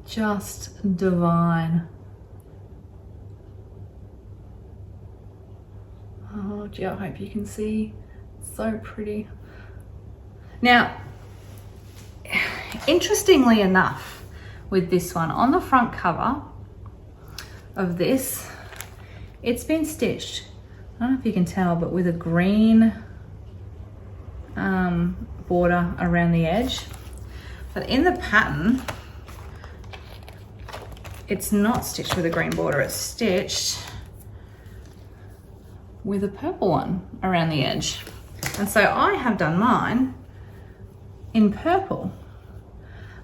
Just divine. Oh gee, I hope you can see. It's so pretty. Now, interestingly enough, with this one, on the front cover of this, it's been stitched, I don't know if you can tell, but with a green border around the edge. But in the pattern, it's not stitched with a green border, it's stitched with a purple one around the edge. And so I have done mine in purple.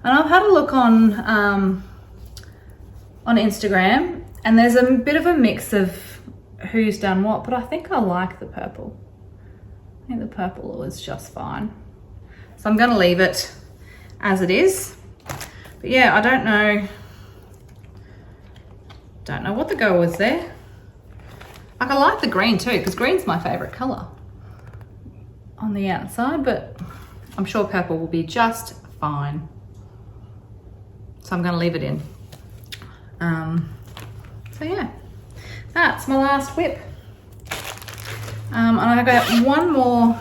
And I've had a look on Instagram, and there's a bit of a mix of who's done what, but I think I like the purple. I think the purple was just fine. So I'm gonna leave it as it is. But yeah, I don't know what the go was there. Like, I like the green too, because green's my favorite color on the outside, but I'm sure purple will be just fine. So I'm gonna leave it in. So yeah, that's my last WIP. And I've got one more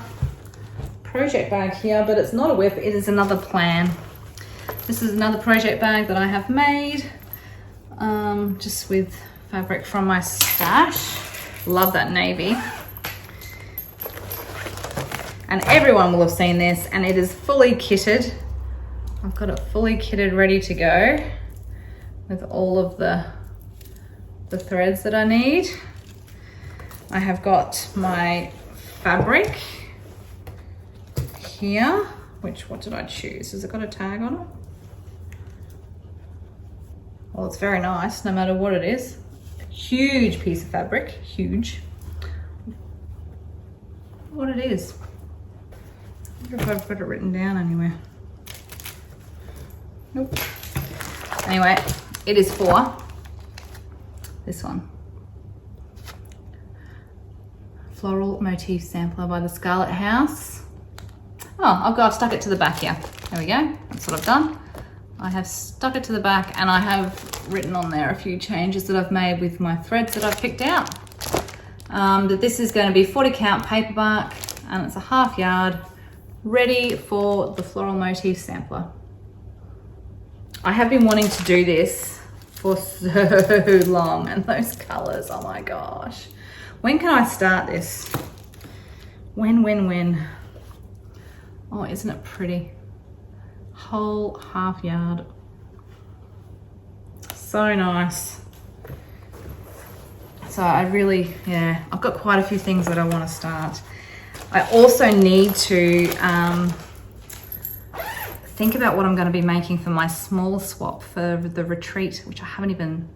project bag here, but it's not a WIP, it is another plan. This is another project bag that I have made, just with fabric from my stash. Love that navy. And everyone will have seen this, and it is fully kitted. I've got it fully kitted, ready to go with all of the threads that I need. I have got my fabric here, what did I choose? Has it got a tag on it? Well, it's very nice, no matter what it is. Huge piece of fabric, huge. What it is. I wonder if I've got it written down anywhere. Nope. Anyway, it is for this one. Floral Motif Sampler by the Scarlet House. Oh, I've stuck it to the back here. There we go, that's what I've done. I have stuck it to the back, and I have written on there a few changes that I've made with my threads that I've picked out. That this is going to be 40 count paperback, and it's a half yard, ready for the Floral Motif Sampler. I have been wanting to do this for so long, and those colors, oh my gosh. When can I start this? When? Oh, isn't it pretty? Whole half yard. So nice. So I really, yeah, I've got quite a few things that I want to start. I also need to think about what I'm going to be making for my small swap for the retreat, which I haven't even,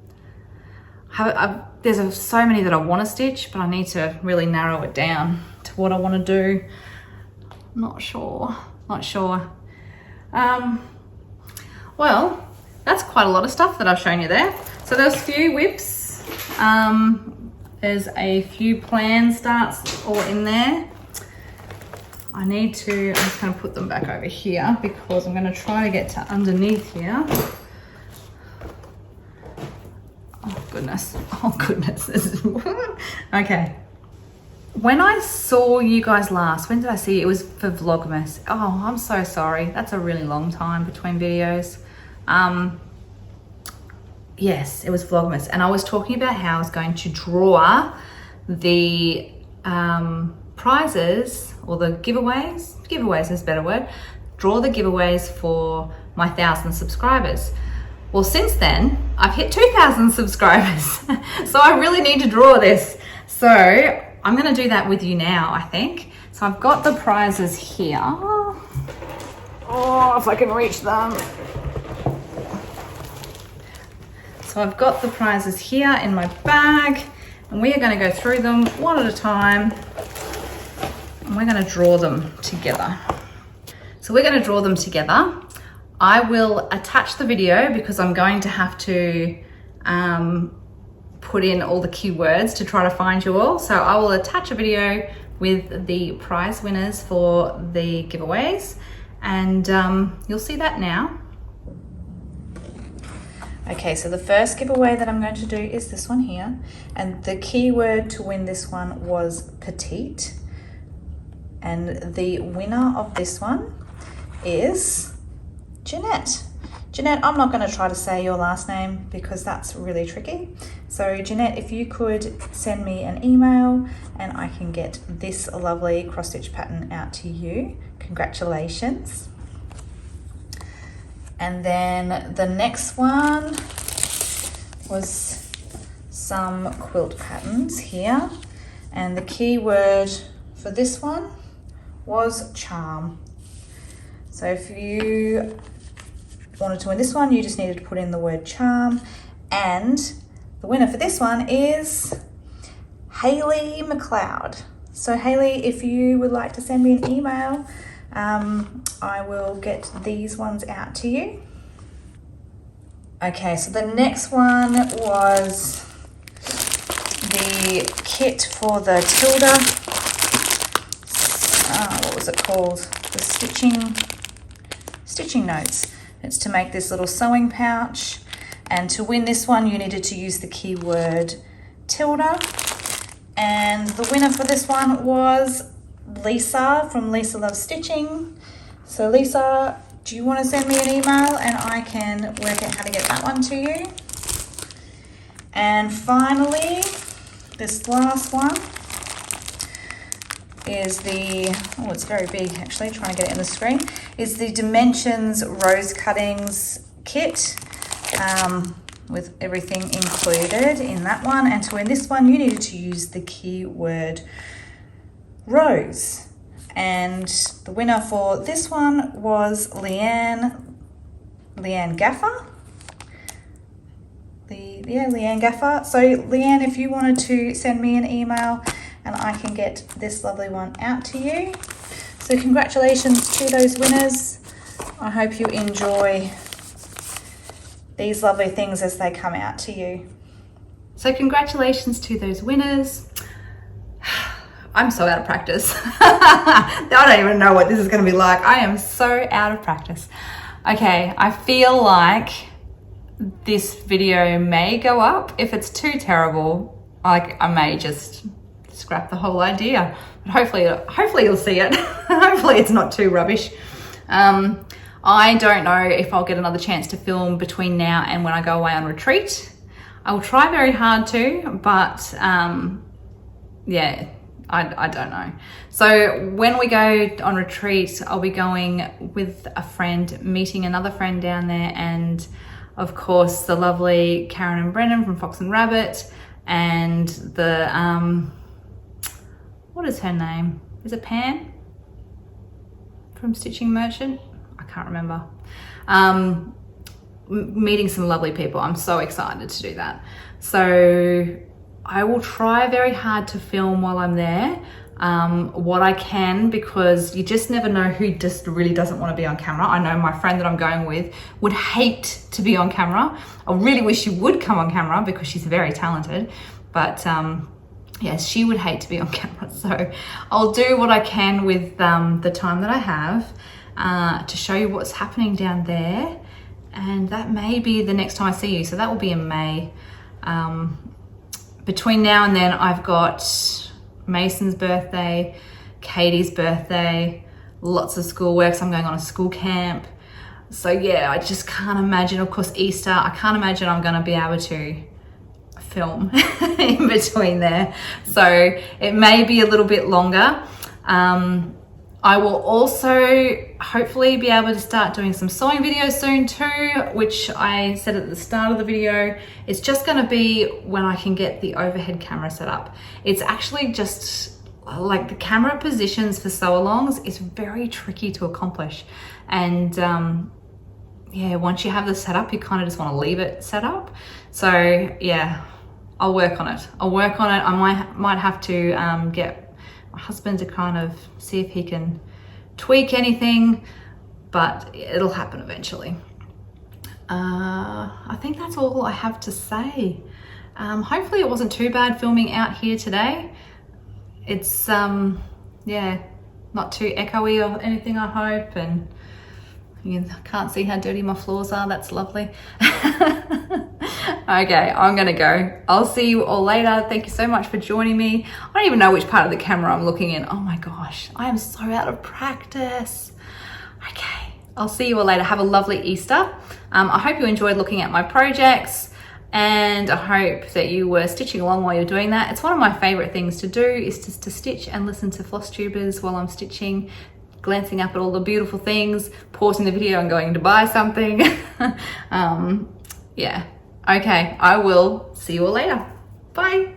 there's so many that I want to stitch, but I need to really narrow it down to what I want to do. Not sure. Well, that's quite a lot of stuff that I've shown you there. So there's a few WIPs. There's a few plan starts all in there. I'm just going to put them back over here because I'm going to try to get to underneath here. Oh goodness. Okay. When I saw you guys last, when did I see you? It was for Vlogmas. Oh, I'm so sorry. That's a really long time between videos. Yes, it was Vlogmas. And I was talking about how I was going to draw the prizes, or the giveaways is a better word, draw the giveaways for my 1,000 subscribers. Well, since then, I've hit 2,000 subscribers. So I really need to draw this. So I'm gonna do that with you now, I think. So I've got the prizes here. Oh, if I can reach them. So I've got the prizes here in my bag, and we are gonna go through them one at a time, and we're gonna draw them together. So we're gonna draw them together. I will attach the video because I'm going to have to put in all the keywords to try to find you all. So I will attach a video with the prize winners for the giveaways, and you'll see that now. Okay, so the first giveaway that I'm going to do is this one here, and the keyword to win this one was petite, and the winner of this one is Jeanette. Jeanette, I'm not going to try to say your last name because that's really tricky. So Jeanette, if you could send me an email and I can get this lovely cross stitch pattern out to you. Congratulations. And then the next one was some quilt patterns here. And the key word for this one was charm. So if you wanted to win this one, you just needed to put in the word charm. And the winner for this one is Hayley McLeod. So Hayley, if you would like to send me an email, I will get these ones out to you. Okay, so the next one was the kit for the Tilda. What was it called? The stitching notes. It's to make this little sewing pouch. And to win this one, you needed to use the keyword Tilda. And the winner for this one was Lisa from Lisa Loves Stitching. So Lisa, do you want to send me an email and I can work out how to get that one to you? And finally, this last one is the, oh, it's very big actually, trying to get it in the screen, is the Dimensions Rose Cuttings kit. With everything included in that one. And to win this one, you needed to use the keyword rose. And the winner for this one was Leanne Gaffer. Leanne Gaffer. So Leanne, if you wanted to send me an email and I can get this lovely one out to you. So congratulations to those winners. I hope you enjoy these lovely things as they come out to you. So congratulations to those winners. I'm so out of practice. I don't even know what this is going to be like. I am so out of practice. Okay, I feel like this video may go up. If it's too terrible, like I may just scrap the whole idea. But hopefully you'll see it. Hopefully it's not too rubbish. I don't know if I'll get another chance to film between now and when I go away on retreat. I will try very hard to, but yeah, I don't know. So when we go on retreat, I'll be going with a friend, meeting another friend down there, and of course the lovely Karen and Brennan from Fox and Rabbit, and the, what is her name? Is it Pam from Stitching Merchant? I can't remember. Meeting some lovely people. I'm so excited to do that. So I will try very hard to film while I'm there, what I can, because you just never know who just really doesn't want to be on camera. I know my friend that I'm going with would hate to be on camera. I really wish she would come on camera because she's very talented, but yes, she would hate to be on camera. So I'll do what I can with the time that I have to show you what's happening down there, and that may be the next time I see you, so that will be in May. Between now and then I've got Mason's birthday, Katie's birthday, lots of schoolwork, so I'm going on a school camp. So yeah, I just can't imagine, of course Easter, I can't imagine I'm going to be able to film in between there, so it may be a little bit longer. I will also hopefully be able to start doing some sewing videos soon too, which I said at the start of the video. It's just going to be when I can get the overhead camera set up. It's actually just like the camera positions for sew-alongs is very tricky to accomplish. And yeah, once you have this set up, you kind of just want to leave it set up. So yeah, I'll work on it. I might have to get my husband to kind of see if he can tweak anything, but it'll happen eventually. I think that's all I have to say. Hopefully it wasn't too bad filming out here today. It's yeah, not too echoey or anything, I hope, and you can't see how dirty my floors are. That's lovely. Okay, I'm gonna go. I'll see you all later. Thank you so much for joining me. I don't even know which part of the camera I'm looking in. Oh my gosh, I am so out of practice. Okay, I'll see you all later. Have a lovely Easter. I hope you enjoyed looking at my projects, and I hope that you were stitching along while you're doing that. It's one of my favorite things to do, is just to stitch and listen to floss tubers while I'm stitching, glancing up at all the beautiful things, pausing the video and going to buy something. Yeah. Okay, I will see you all later. Bye.